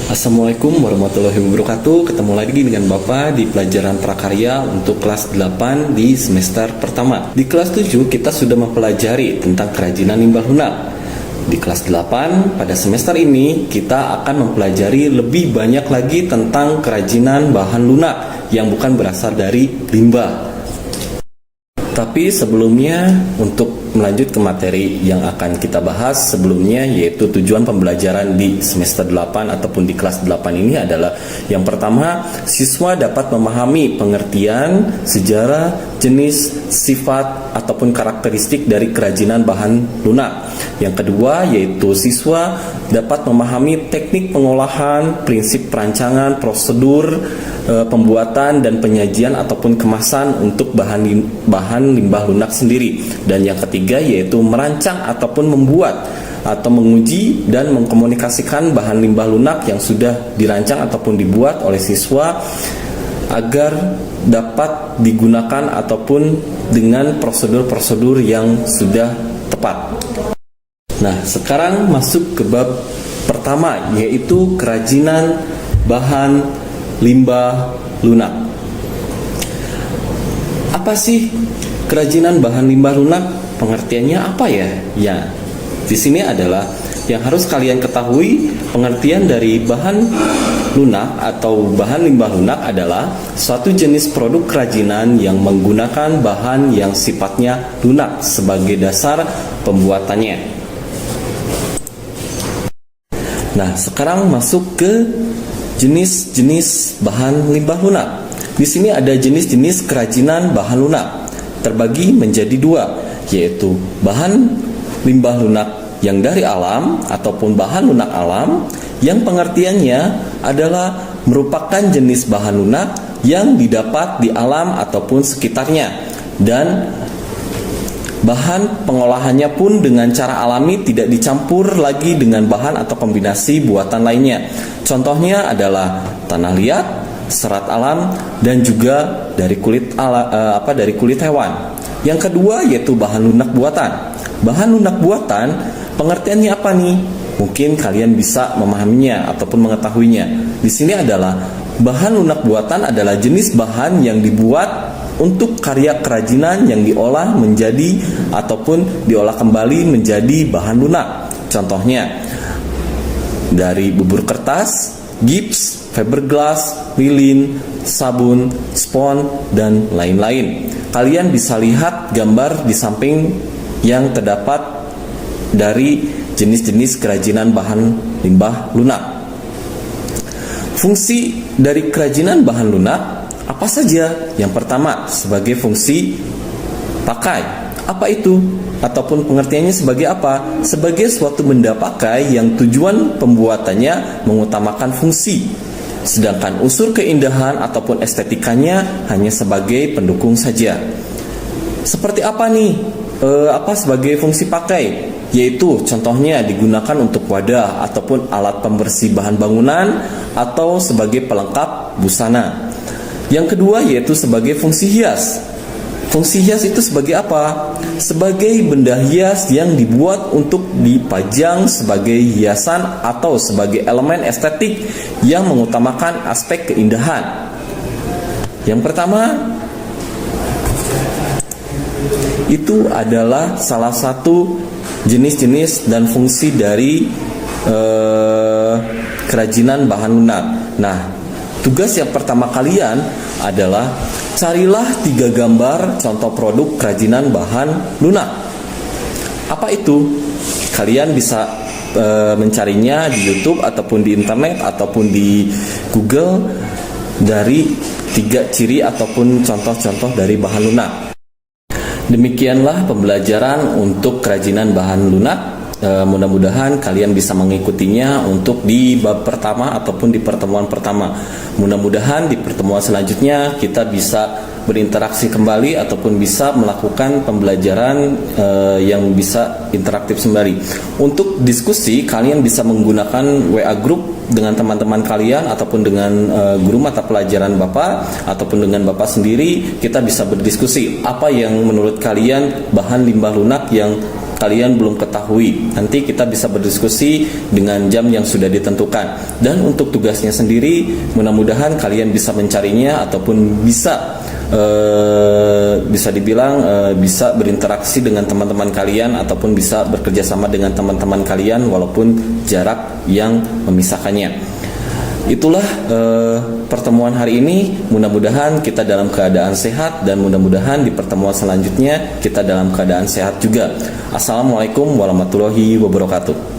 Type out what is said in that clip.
Assalamualaikum warahmatullahi wabarakatuh. Ketemu lagi dengan Bapak di pelajaran prakarya untuk kelas 8 di semester pertama. Di kelas 7 kita sudah mempelajari tentang kerajinan limbah lunak. Di kelas 8 pada semester ini kita akan mempelajari lebih banyak lagi tentang kerajinan bahan lunak yang bukan berasal dari limbah. Tapi sebelumnya, untuk melanjut ke materi yang akan kita bahas sebelumnya, yaitu tujuan pembelajaran di semester 8 ataupun di kelas 8 ini adalah yang pertama, siswa dapat memahami pengertian, sejarah, jenis, sifat, ataupun karakteristik dari kerajinan bahan lunak. Yang kedua, yaitu siswa dapat memahami teknik pengolahan, prinsip perancangan, prosedur pembuatan dan penyajian ataupun kemasan untuk bahan limbah lunak sendiri. Dan yang ketiga yaitu merancang ataupun membuat atau menguji dan mengkomunikasikan bahan limbah lunak yang sudah dirancang ataupun dibuat oleh siswa agar dapat digunakan ataupun dengan prosedur-prosedur yang sudah tepat. Nah, sekarang masuk ke bab pertama, yaitu kerajinan bahan limbah lunak. Apa sih kerajinan bahan limbah lunak? Pengertiannya apa ya? Ya, di sini adalah yang harus kalian ketahui, pengertian dari bahan lunak atau bahan limbah lunak adalah suatu jenis produk kerajinan yang menggunakan bahan yang sifatnya lunak sebagai dasar pembuatannya. Nah, sekarang masuk ke jenis-jenis bahan limbah lunak. Di sini ada jenis-jenis kerajinan bahan lunak, terbagi menjadi dua, yaitu bahan limbah lunak yang dari alam ataupun bahan lunak alam, yang pengertiannya adalah merupakan jenis bahan lunak yang didapat di alam ataupun sekitarnya, dan bahan pengolahannya pun dengan cara alami, tidak dicampur lagi dengan bahan atau kombinasi buatan lainnya. Contohnya adalah tanah liat, serat alam, dan juga dari kulit hewan. Yang kedua yaitu bahan lunak buatan. Bahan lunak buatan pengertiannya apa nih? Mungkin kalian bisa memahaminya ataupun mengetahuinya. Di sini adalah bahan lunak buatan adalah jenis bahan yang dibuat untuk karya kerajinan yang diolah menjadi ataupun diolah kembali menjadi bahan lunak. Contohnya dari bubur kertas, gips, fiberglass, lilin, sabun, spons, dan lain-lain. Kalian bisa lihat gambar di samping yang terdapat dari jenis-jenis kerajinan bahan limbah lunak. Fungsi dari kerajinan bahan lunak apa saja? Yang pertama, sebagai fungsi pakai. Apa itu? Ataupun pengertiannya sebagai apa? Sebagai suatu benda pakai yang tujuan pembuatannya mengutamakan fungsi, sedangkan unsur keindahan ataupun estetikanya hanya sebagai pendukung saja. Seperti apa nih? Sebagai fungsi pakai? Yaitu contohnya digunakan untuk wadah ataupun alat pembersih bahan bangunan atau sebagai pelengkap busana. Yang kedua yaitu sebagai fungsi hias. Fungsi hias itu sebagai apa? Sebagai benda hias yang dibuat untuk dipajang sebagai hiasan atau sebagai elemen estetik yang mengutamakan aspek keindahan. Yang pertama itu adalah salah satu jenis-jenis dan fungsi dari kerajinan bahan lunak. Nah, tugas yang pertama kalian adalah carilah 3 gambar contoh produk kerajinan bahan lunak. Apa itu? Kalian bisa mencarinya di YouTube ataupun di internet ataupun di Google dari 3 ciri ataupun contoh-contoh dari bahan lunak. Demikianlah pembelajaran untuk kerajinan bahan lunak. Mudah-mudahan kalian bisa mengikutinya untuk di bab pertama ataupun di pertemuan pertama. Mudah-mudahan di pertemuan selanjutnya kita bisa berinteraksi kembali ataupun bisa melakukan pembelajaran yang bisa interaktif kembali. Untuk diskusi, kalian bisa menggunakan WA group dengan teman-teman kalian ataupun dengan guru mata pelajaran Bapak ataupun dengan Bapak sendiri. Kita bisa berdiskusi apa yang menurut kalian bahan limbah lunak yang kalian belum ketahui, nanti kita bisa berdiskusi dengan jam yang sudah ditentukan. Dan untuk tugasnya sendiri, mudah-mudahan kalian bisa mencarinya ataupun bisa dibilang bisa berinteraksi dengan teman-teman kalian ataupun bisa bekerja sama dengan teman-teman kalian walaupun jarak yang memisahkannya. Itulah pertemuan hari ini. Mudah-mudahan kita dalam keadaan sehat dan mudah-mudahan di pertemuan selanjutnya kita dalam keadaan sehat juga. Assalamualaikum warahmatullahi wabarakatuh.